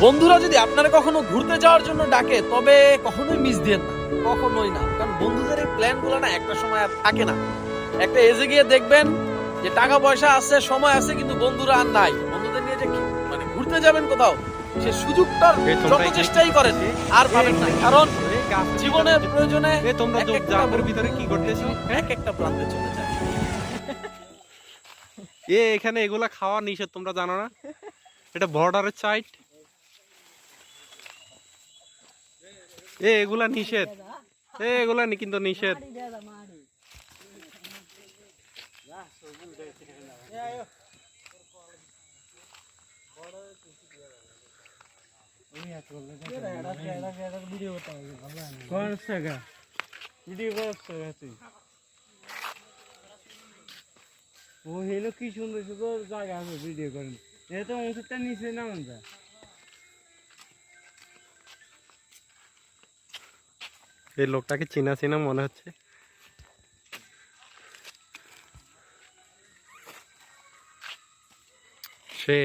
বন্ধুরা যদি আপনারা কখনো ঘুরতে যাওয়ার জন্য ডাকে তবে কখনোই মিস দিয়েন না, কখনোই না। কারণ বন্ধুদের এই প্ল্যান গুলো না একটা সময় আর থাকে না। একটা এজে গিয়ে দেখবেন যে টাকা পয়সা আছে, সময় আছে, কিন্তু বন্ধুরা আর নাই। বন্ধুদের নিয়ে যে মানে ঘুরতে যাবেন কোথাও, সে সুযোগটার যত চেষ্টাই করেন আর পাবেন না। কারণ জীবনের প্রয়োজনে তোমরা জামের ভিতরে কি করতেছো? এক একটা প্রান্তে চলে যায়। এখানে এগুলা খাওয়া নিষেধ, তোমরা জানো না? এটা বর্ডারের সাইড। এগুলা নিষেধ, এগুলা কিন্তু নিষেধ। ও হেলো কি সুন্দর সুন্দর জায়গা আছে ভিডিও করেন। এটা তো ওষুধটা নিচে নামান যায়। এই লোকটাকে চিনা চিনা মনে হচ্ছে। সে